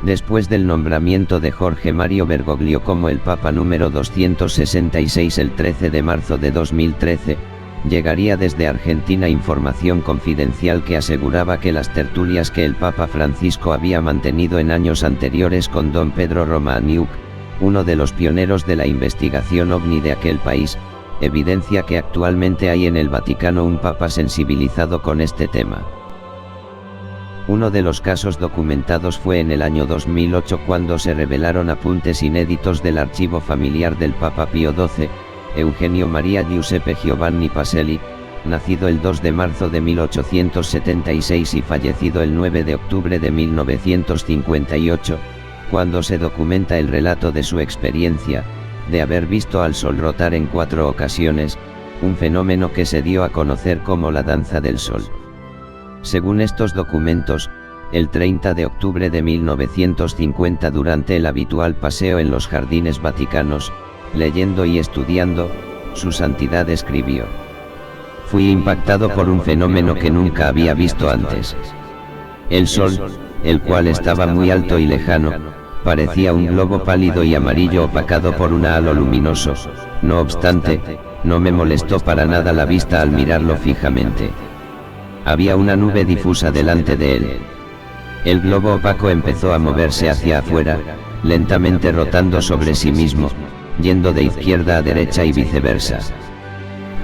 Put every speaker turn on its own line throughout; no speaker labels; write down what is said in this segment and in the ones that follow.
Después del nombramiento de Jorge Mario Bergoglio como el Papa número 266 el 13 de marzo de 2013, llegaría desde Argentina información confidencial que aseguraba que las tertulias que el Papa Francisco había mantenido en años anteriores con don Pedro Romaniuk, uno de los pioneros de la investigación ovni de aquel país, evidencia que actualmente hay en el Vaticano un Papa sensibilizado con este tema. Uno de los casos documentados fue en el año 2008 cuando se revelaron apuntes inéditos del archivo familiar del Papa Pío XII, Eugenio María Giuseppe Giovanni Pacelli, nacido el 2 de marzo de 1876 y fallecido el 9 de octubre de 1958, cuando se documenta el relato de su experiencia, de haber visto al Sol rotar en 4 ocasiones, un fenómeno que se dio a conocer como la danza del Sol. Según estos documentos, el 30 de octubre de 1950 durante el habitual paseo en los jardines vaticanos, leyendo y estudiando, su santidad escribió: "Fui impactado por un fenómeno que nunca había visto antes. El Sol, el cual estaba muy alto y lejano, parecía un globo pálido y amarillo opacado por un halo luminoso. No obstante, no me molestó para nada la vista al mirarlo fijamente. Había una nube difusa delante de él. El globo opaco empezó a moverse hacia afuera, lentamente rotando sobre sí mismo, yendo de izquierda a derecha y viceversa.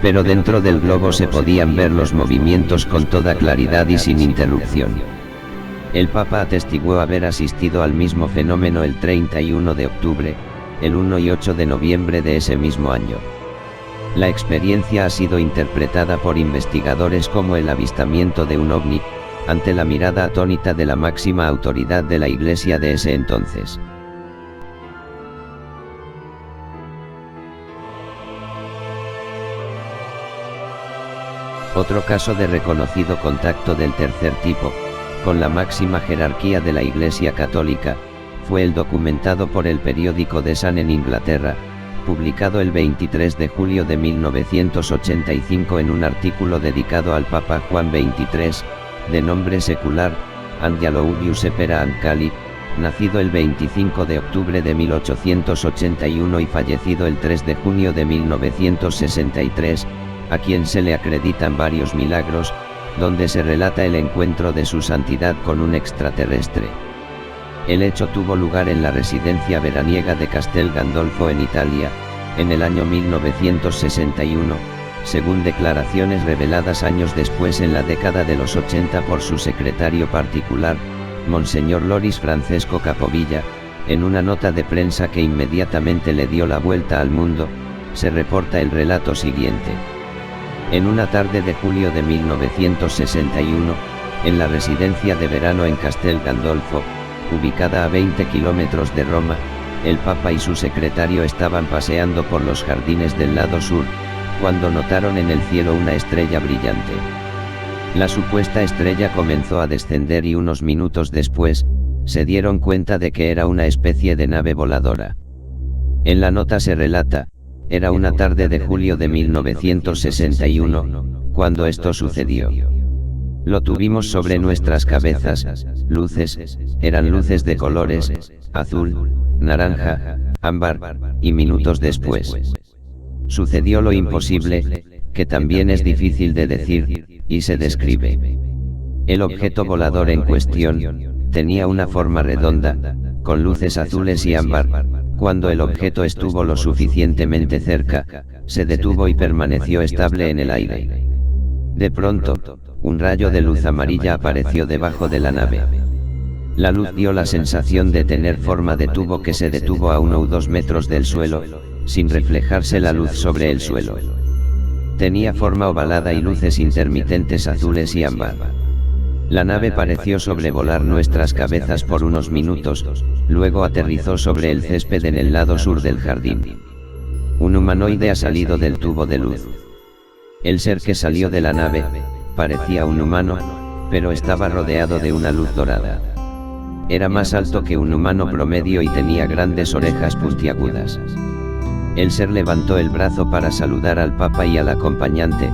Pero dentro del globo se podían ver los movimientos con toda claridad y sin interrupción". El Papa atestiguó haber asistido al mismo fenómeno el 31 de octubre, el 1 y 8 de noviembre de ese mismo año. La experiencia ha sido interpretada por investigadores como el avistamiento de un ovni, ante la mirada atónita de la máxima autoridad de la Iglesia de ese entonces. Otro caso de reconocido contacto del tercer tipo, con la máxima jerarquía de la Iglesia Católica, fue el documentado por el periódico The Sun en Inglaterra, publicado el 23 de julio de 1985 en un artículo dedicado al Papa Juan XXIII, de nombre secular, Angelo Giuseppe Ancali, nacido el 25 de octubre de 1881 y fallecido el 3 de junio de 1963, a quien se le acreditan varios milagros, donde se relata el encuentro de su santidad con un extraterrestre. El hecho tuvo lugar en la residencia veraniega de Castel Gandolfo en Italia, en el año 1961, según declaraciones reveladas años después en la década de los 80 por su secretario particular, Monseñor Loris Francesco Capovilla. En una nota de prensa que inmediatamente le dio la vuelta al mundo, se reporta el relato siguiente. En una tarde de julio de 1961, en la residencia de verano en Castel Gandolfo, ubicada a 20 kilómetros de Roma, el Papa y su secretario estaban paseando por los jardines del lado sur, cuando notaron en el cielo una estrella brillante. La supuesta estrella comenzó a descender y unos minutos después, se dieron cuenta de que era una especie de nave voladora. En la nota se relata: "Era una tarde de julio de 1961, cuando esto sucedió. Lo tuvimos sobre nuestras cabezas, luces, eran luces de colores, azul, naranja, ámbar, y minutos después sucedió lo imposible, que también es difícil de decir, y se describe. El objeto volador en cuestión tenía una forma redonda, con luces azules y ámbar. Cuando el objeto estuvo lo suficientemente cerca, se detuvo y permaneció estable en el aire. De pronto, un rayo de luz amarilla apareció debajo de la nave. La luz dio la sensación de tener forma de tubo que se detuvo a 1 o 2 metros del suelo, sin reflejarse la luz sobre el suelo. Tenía forma ovalada y luces intermitentes azules y ámbar. La nave pareció sobrevolar nuestras cabezas por unos minutos, luego aterrizó sobre el césped en el lado sur del jardín. Un humanoide ha salido del tubo de luz. El ser que salió de la nave parecía un humano, pero estaba rodeado de una luz dorada. Era más alto que un humano promedio y tenía grandes orejas puntiagudas. El ser levantó el brazo para saludar al Papa y al acompañante,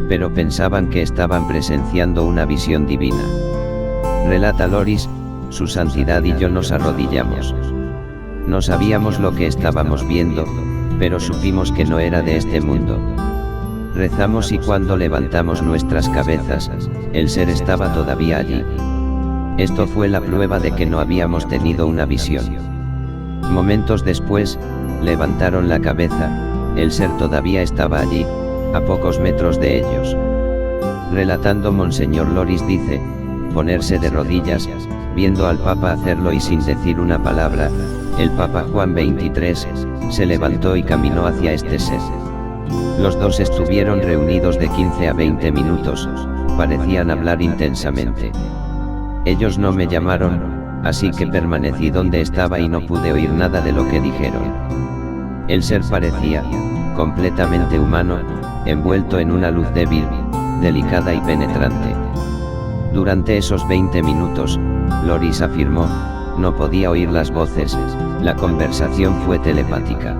pero pensaban que estaban presenciando una visión divina. Relata Loris, su santidad y yo nos arrodillamos. No sabíamos lo que estábamos viendo, pero supimos que no era de este mundo. Rezamos y cuando levantamos nuestras cabezas, el ser estaba todavía allí. Esto fue la prueba de que no habíamos tenido una visión. Momentos después, levantaron la cabeza, el ser todavía estaba allí, a pocos metros de ellos. Relatando Monseñor Loris dice, ponerse de rodillas, viendo al Papa hacerlo y sin decir una palabra, el Papa Juan XXIII, se levantó y caminó hacia este ser. Los dos estuvieron reunidos de 15 a 20 minutos, parecían hablar intensamente. Ellos no me llamaron, así que permanecí donde estaba y no pude oír nada de lo que dijeron. El ser parecía, completamente humano, envuelto en una luz débil, delicada y penetrante. Durante esos 20 minutos, Loris afirmó, no podía oír las voces, la conversación fue telepática.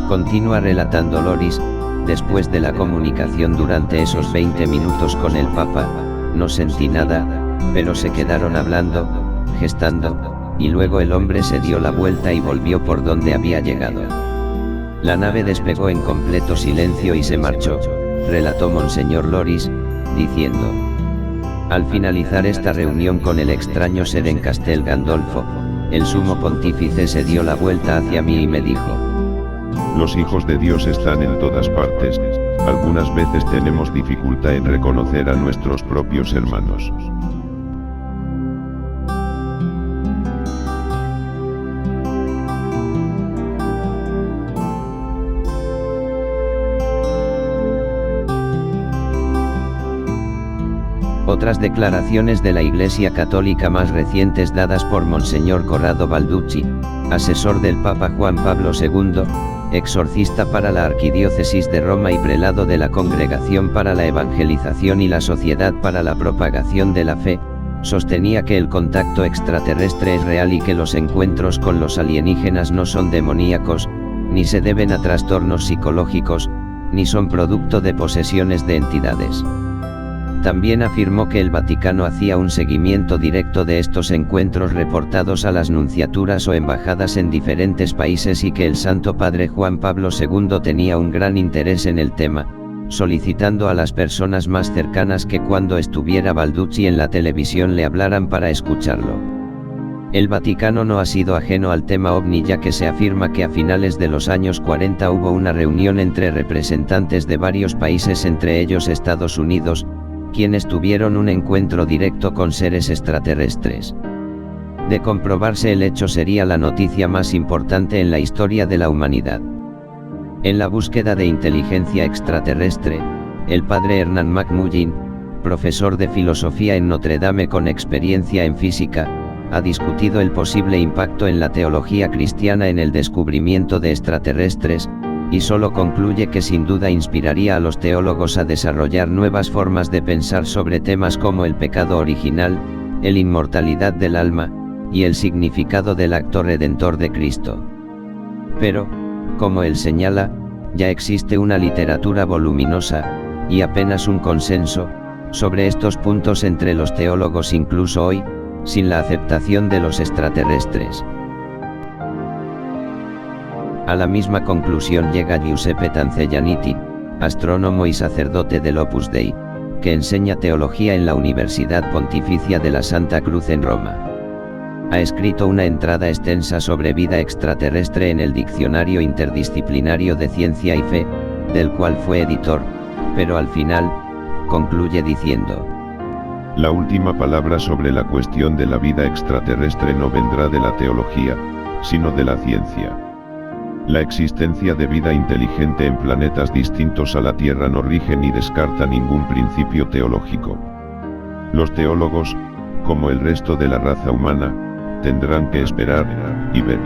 Continúa relatando Loris, después de la comunicación durante esos 20 minutos con el Papa, no sentí nada, pero se quedaron hablando, gestando, y luego el hombre se dio la vuelta y volvió por donde había llegado. La nave despegó en completo silencio y se marchó, relató Monseñor Loris, diciendo. Al finalizar esta reunión con el extraño ser en Castel Gandolfo, el sumo pontífice se dio la vuelta hacia mí y me dijo:
los hijos de Dios están en todas partes, algunas veces tenemos dificultad en reconocer a nuestros propios hermanos.
Otras declaraciones de la Iglesia Católica más recientes dadas por Monseñor Corrado Balducci, asesor del Papa Juan Pablo II, exorcista para la Arquidiócesis de Roma y prelado de la Congregación para la Evangelización y la Sociedad para la Propagación de la Fe, sostenía que el contacto extraterrestre es real y que los encuentros con los alienígenas no son demoníacos, ni se deben a trastornos psicológicos, ni son producto de posesiones de entidades. También afirmó que el Vaticano hacía un seguimiento directo de estos encuentros reportados a las nunciaturas o embajadas en diferentes países y que el Santo Padre Juan Pablo II tenía un gran interés en el tema, solicitando a las personas más cercanas que cuando estuviera Balducci en la televisión le hablaran para escucharlo. El Vaticano no ha sido ajeno al tema ovni, ya que se afirma que a finales de los años 40 hubo una reunión entre representantes de varios países, entre ellos Estados Unidos, quienes tuvieron un encuentro directo con seres extraterrestres. De comprobarse el hecho, sería la noticia más importante en la historia de la humanidad. En la búsqueda de inteligencia extraterrestre, el padre Hernán McMullen, profesor de filosofía en Notre Dame con experiencia en física, ha discutido el posible impacto en la teología cristiana en el descubrimiento de extraterrestres, y solo concluye que sin duda inspiraría a los teólogos a desarrollar nuevas formas de pensar sobre temas como el pecado original, la inmortalidad del alma, y el significado del acto redentor de Cristo. Pero, como él señala, ya existe una literatura voluminosa, y apenas un consenso, sobre estos puntos entre los teólogos incluso hoy, sin la aceptación de los extraterrestres. A la misma conclusión llega Giuseppe Tanzellaniti, astrónomo y sacerdote del Opus Dei, que enseña teología en la Universidad Pontificia de la Santa Cruz en Roma. Ha escrito una entrada extensa sobre vida extraterrestre en el Diccionario Interdisciplinario de Ciencia y Fe, del cual fue editor, pero al final, concluye diciendo:
la última palabra sobre la cuestión de la vida extraterrestre no vendrá de la teología, sino de la ciencia. La existencia de vida inteligente en planetas distintos a la Tierra no rige ni descarta ningún principio teológico. Los teólogos, como el resto de la raza humana, tendrán que esperar y ver.